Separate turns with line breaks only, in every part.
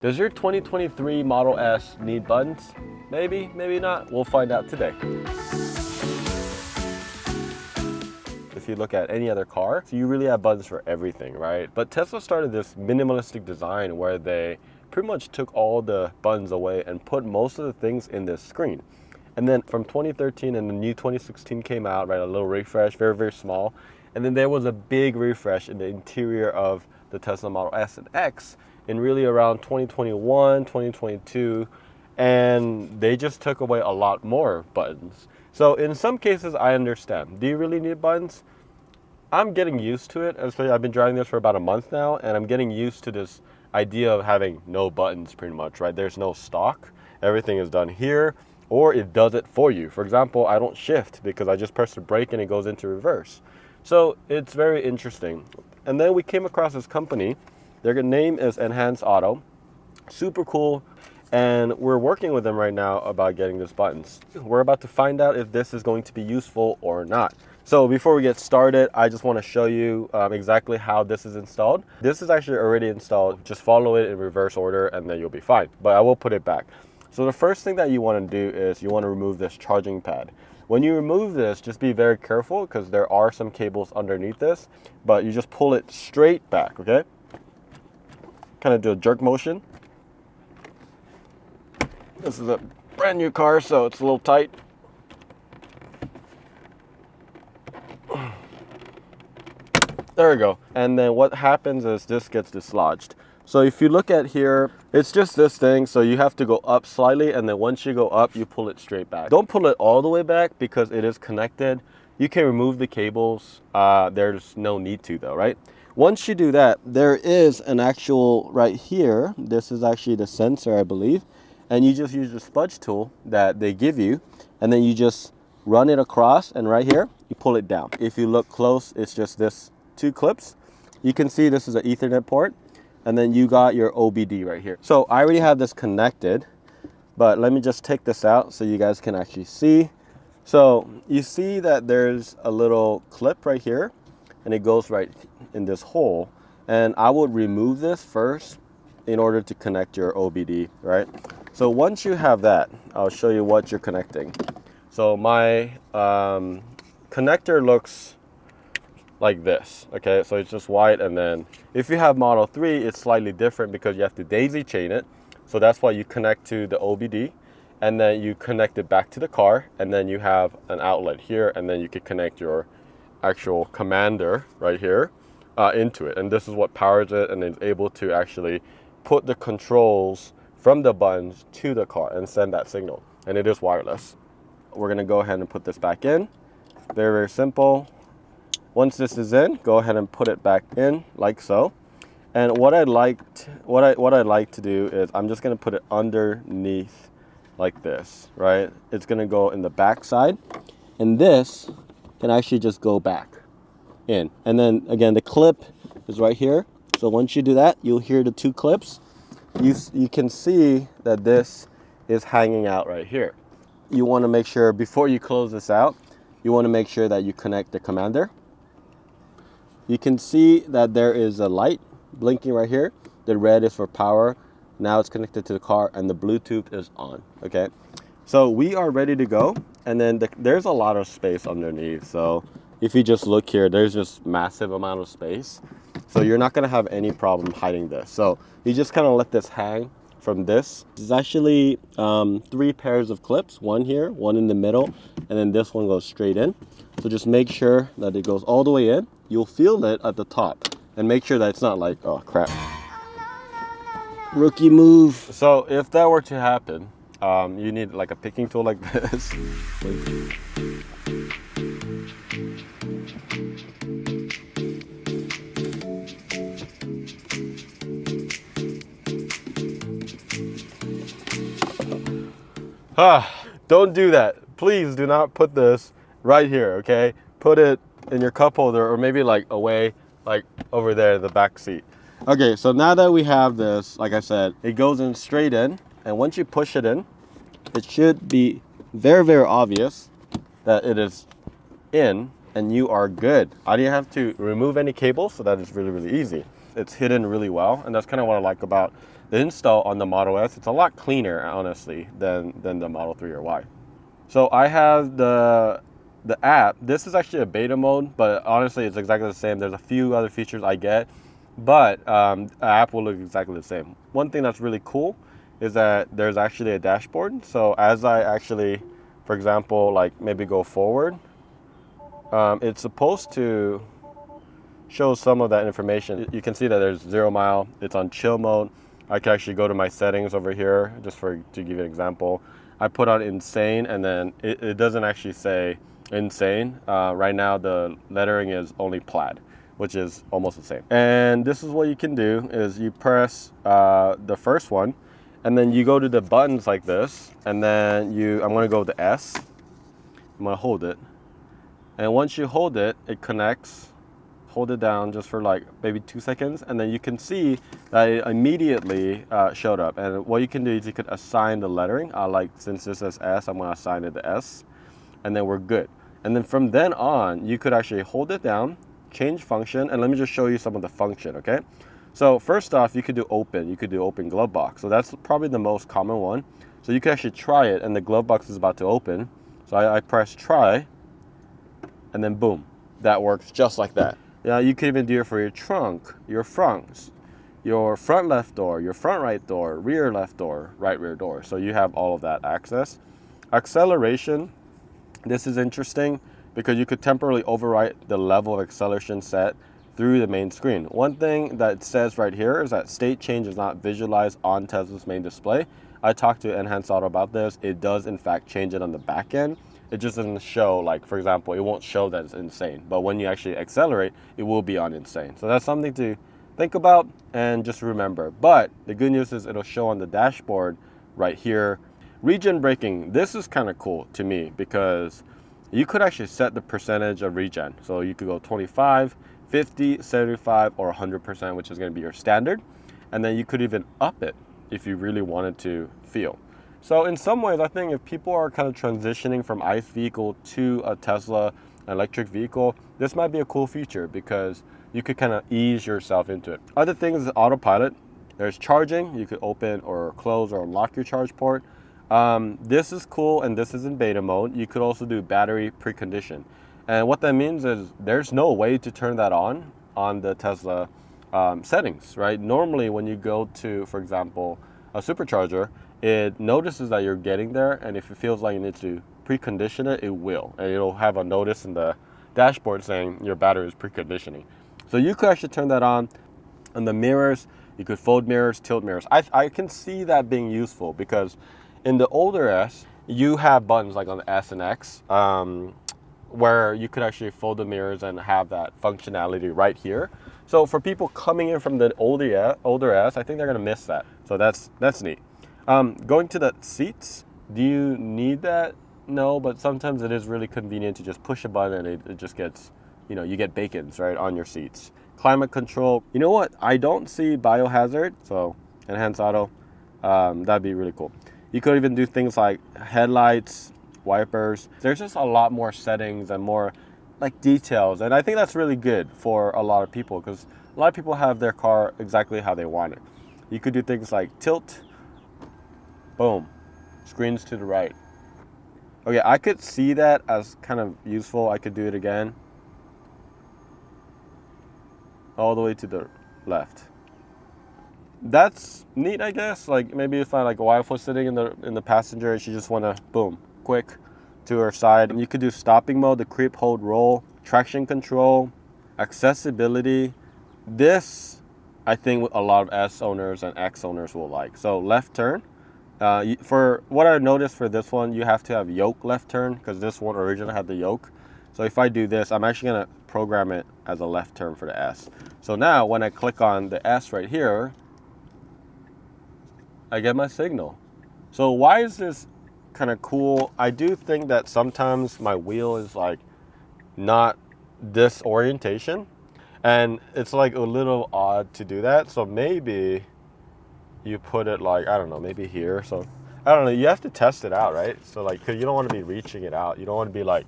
Does your 2023 Model S need buttons? Maybe, maybe not. We'll find out today. If you look at any other car, so you really have buttons for everything, right? But Tesla started this minimalistic design where they pretty much took all the buttons away and put most of the things in this screen. And then from 2013 and the new 2016 came out, right? A little refresh, very, very small. And then there was a big refresh in the interior of the Tesla Model S and X in really around 2021, 2022, and they just took away a lot more buttons. So in some cases, I understand. Do you really need buttons? I'm getting used to it. Especially, I've been driving this for about a month now, and I'm getting used to this idea of having no buttons pretty much, right? There's no stalk. Everything is done here, or it does it for you. For example, I don't shift because I just press the brake and it goes into reverse. So it's very interesting. And then we came across this company. Their name is Enhanced Auto. Super cool. And we're working with them right now about getting these buttons. We're about to find out if this is going to be useful or not. So before we get started, I just want to show you exactly how this is installed. This is actually already installed. Just follow it in reverse order and then you'll be fine. But I will put it back. So the first thing that you want to do is you want to remove this charging pad. When you remove this, just be very careful because there are some cables underneath this, but you just pull it straight back, okay? Kind of do a jerk motion. This is a brand new car, so it's a little tight. There we go. And then what happens is this gets dislodged. So if you look at here, it's just this thing. So you have to go up slightly, and then once you go up, you pull it straight back. Don't pull it all the way back because it is connected. You can remove the cables. There's no need to though, right? Once you do that, there is an actual right here. This is actually the sensor, I believe. And you just use the spudge tool that they give you, and then you just run it across, and right here, you pull it down. If you look close, it's just this two clips. You can see this is an Ethernet port, and then you got your OBD right here. So I already have this connected, but let me just take this out so you guys can actually see. So you see that there's a little clip right here, and it goes right in this hole. And I would remove this first in order to connect your OBD, right? So once you have that, I'll show you what you're connecting. So my connector looks like this, okay? So it's just white, and then if you have Model 3, it's slightly different because you have to daisy chain it. So that's why you connect to the OBD, and then you connect it back to the car, and then you have an outlet here, and then you can connect your actual commander right here into it. And this is what powers it, and it's able to actually put the controls from the buttons to the car and send that signal. And it is wireless. We're gonna go ahead and put this back in. Very, very simple. Once this is in, go ahead and put it back in like so. And what I'd like to do is I'm just gonna put it underneath like this, right? It's gonna go in the back side, and this can actually just go back in. And then again, the clip is right here. So once you do that, you'll hear the two clips. You can see that this is hanging out right here. You want to make sure before you close this out, you want to make sure that you connect the commander. You can see that there is a light blinking right here. The red is for power. Now it's connected to the car, and the Bluetooth is on, okay? So we are ready to go. And then there's a lot of space underneath. So if you just look here, there's just massive amount of space. So you're not gonna have any problem hiding this. So you just kind of let this hang from this. There's actually 3 pairs of clips, one here, one in the middle, and then this one goes straight in. So just make sure that it goes all the way in. You'll feel it at the top, and make sure that it's not like, oh crap, rookie move. So if that were to happen, you need like a picking tool like this. Don't do that. Please do not put this right here, okay? Put it in your cup holder, or maybe like away, like over there in the back seat. Okay, so now that we have this, like I said, it goes in straight in, and once you push it in, it should be very, very obvious that it is in, and you are good. I didn't have to remove any cables, so that is really, really easy. It's hidden really well, and that's kind of what I like about the install on the Model S, it's a lot cleaner, honestly, than the Model 3 or Y. So I have the app. This is actually a beta mode, but honestly, it's exactly the same. There's a few other features I get, but the app will look exactly the same. One thing that's really cool is that there's actually a dashboard. So as I actually, for example, like maybe go forward, it's supposed to show some of that information. You can see that there's 0 mile, it's on chill mode. I can actually go to my settings over here, just to give you an example. I put on insane, and then it doesn't actually say insane. Right now the lettering is only plaid, which is almost the same. And this is what you can do, is you press the first one, and then you go to the buttons like this, and then I'm gonna go with the S. I'm gonna hold it. And once you hold it, it connects. Hold it down just for like maybe 2 seconds, and then you can see that it immediately showed up. And what you can do is you could assign the lettering. Like since this says S, I'm gonna assign it the S, and then we're good. And then from then on, you could actually hold it down, change function, and let me just show you some of the function, okay? So first off, you could do open. You could do open glove box. So that's probably the most common one. So you can actually try it, and the glove box is about to open. So I press try, and then boom, that works just like that. Yeah, you could even do it for your trunk, your fronts, your front left door, your front right door, rear left door, right rear door. So you have all of that access. Acceleration, this is interesting because you could temporarily overwrite the level of acceleration set through the main screen. One thing that it says right here is that state change is not visualized on Tesla's main display. I talked to Enhanced Auto about this. It does in fact change it on the back end. It just doesn't show, like for example, it won't show that it's insane, but when you actually accelerate, it will be on insane. So that's something to think about and just remember. But the good news is it'll show on the dashboard right here. Regen braking, this is kind of cool to me because you could actually set the percentage of regen. So you could go 25, 50, 75, or 100%, which is going to be your standard. And then you could even up it if you really wanted to feel. So in some ways, I think if people are kind of transitioning from ICE vehicle to a Tesla electric vehicle, this might be a cool feature because you could kind of ease yourself into it. Other things is autopilot. There's charging. You could open or close or unlock your charge port. This is cool, and this is in beta mode. You could also do battery precondition. And what that means is there's no way to turn that on the Tesla settings, right? Normally when you go to, for example, a supercharger, it notices that you're getting there, and if it feels like you need to precondition it, it will. And it'll have a notice in the dashboard saying your battery is preconditioning. So you could actually turn that on. And the mirrors, you could fold mirrors, tilt mirrors. I can see that being useful because in the older S, you have buttons like on the S and X where you could actually fold the mirrors and have that functionality right here. So for people coming in from the older S, I think they're gonna miss that. So that's neat. Going to the seats, do you need that? No, but sometimes it is really convenient to just push a button and it just gets, you get bacons, right, on your seats. Climate control. You know what? I don't see biohazard, so Enhanced Auto, that'd be really cool. You could even do things like headlights, wipers. There's just a lot more settings and more like details, and I think that's really good for a lot of people because a lot of people have their car exactly how they want it. You could do things like tilt, boom, screens to the right. Okay, I could see that as kind of useful. I could do it again. All the way to the left. That's neat, I guess. Like maybe if my wife was sitting in the passenger and she just wanna, boom, quick to her side. You could do stopping mode, the creep, hold, roll, traction control, accessibility. This, I think a lot of S owners and X owners will like. So left turn. For what I noticed for this one, you have to have yoke left turn because this one originally had the yoke. So if I do this, I'm actually gonna program it as a left turn for the S. So now when I click on the S right here, I get my signal. So why is this kind of cool? I do think that sometimes my wheel is like not this orientation, and it's like a little odd to do that. So maybe you put it like, I don't know, maybe here. So I don't know, you have to test it out, right? So like, cause you don't want to be reaching it out. You don't want to be like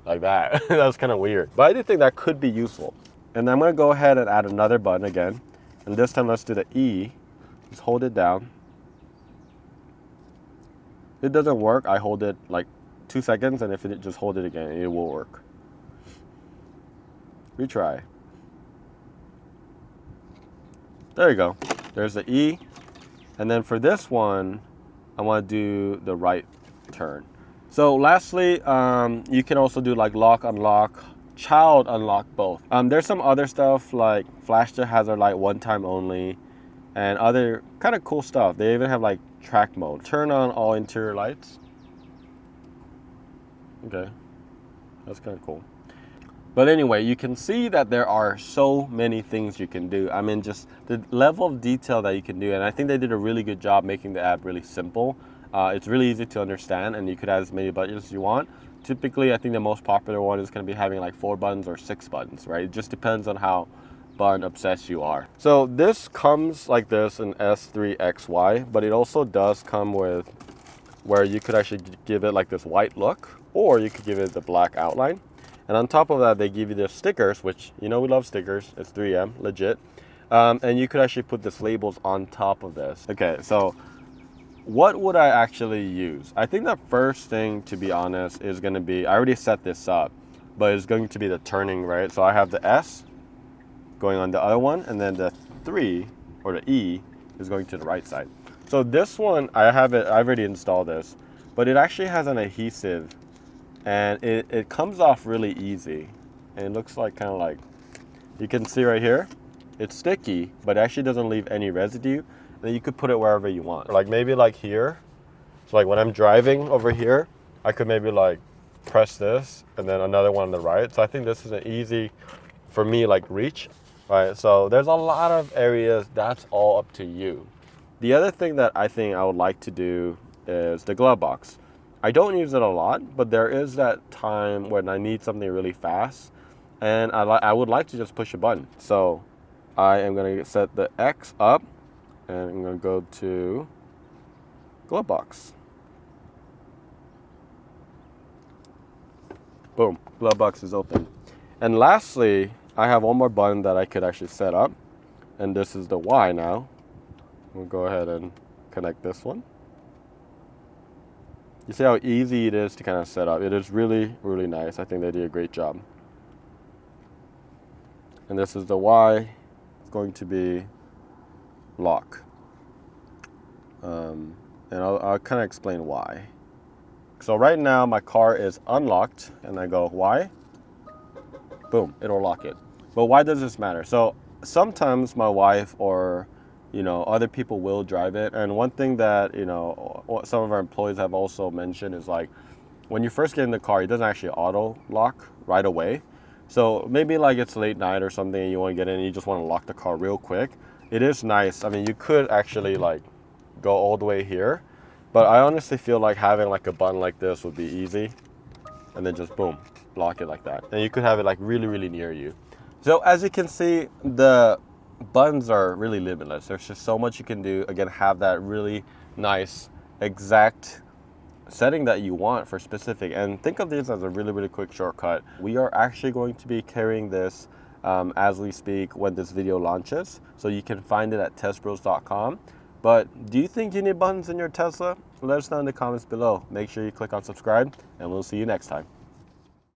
that. That's kind of weird. But I do think that could be useful. And I'm gonna go ahead and add another button again. And this time let's do the E. Just hold it down. If it doesn't work, I hold it like 2 seconds, and if it just hold it again, it will work. Retry. There you go. There's the E. And then for this one, I want to do the right turn. So lastly, you can also do like lock, unlock, child unlock both. There's some other stuff like flash to hazard light one time only, and other kind of cool stuff. They even have like track mode. Turn on all interior lights. Okay, that's kind of cool. But anyway, you can see that there are so many things you can do. I mean, just the level of detail that you can do. And I think they did a really good job making the app really simple. It's really easy to understand, and you could add as many buttons as you want. Typically, I think the most popular one is going to be having like 4 buttons or 6 buttons, right? It just depends on how button obsessed you are. So this comes like this in S3XY, but it also does come with where you could actually give it like this white look, or you could give it the black outline. And on top of that, they give you the stickers, which, you know, we love stickers. It's 3M, legit. And you could actually put this labels on top of this. Okay, so what would I actually use? I think the first thing, to be honest, is going to be, I already set this up, but it's going to be the turning, right? So I have the S going on the other one, and then the 3, or the E, is going to the right side. So this one, I've already installed this, but it actually has an adhesive, and it comes off really easy. And it looks like kind of like, you can see right here, it's sticky, but it actually doesn't leave any residue. And then you could put it wherever you want. Like maybe like here. So like when I'm driving over here, I could maybe like press this and then another one on the right. So I think this is an easy, for me, like reach, right? So there's a lot of areas, that's all up to you. The other thing that I think I would like to do is the glove box. I don't use it a lot, but there is that time when I need something really fast, and I would like to just push a button. So I am going to set the X up, and I'm going to go to glove box. Boom, glove box is open. And lastly, I have one more button that I could actually set up, and this is the Y now. We'll go ahead and connect this one. You see how easy it is to kind of set up. It is really, really nice. I think they did a great job. And this is the Y. It's going to be lock. And I'll kind of explain why. So right now my car is unlocked, and I go Y. Boom, it'll lock it. But why does this matter? So sometimes my wife or other people will drive it. And one thing that, some of our employees have also mentioned is like, when you first get in the car, it doesn't actually auto lock right away. So maybe like it's late night or something and you want to get in and you just want to lock the car real quick. It is nice. I mean, you could actually like go all the way here, but I honestly feel like having like a button like this would be easy. And then just boom, lock it like that. And you could have it like really, really near you. So as you can see, the buttons are really limitless. There's just so much you can do. Again, have that really nice exact setting that you want for specific, and think of these as a really, really quick shortcut. We are actually going to be carrying this as we speak when this video launches, so you can find it at TESBROS.com. But do you think you need buttons in your Tesla? Let us know in the comments below. Make sure you click on subscribe, and we'll see you next time.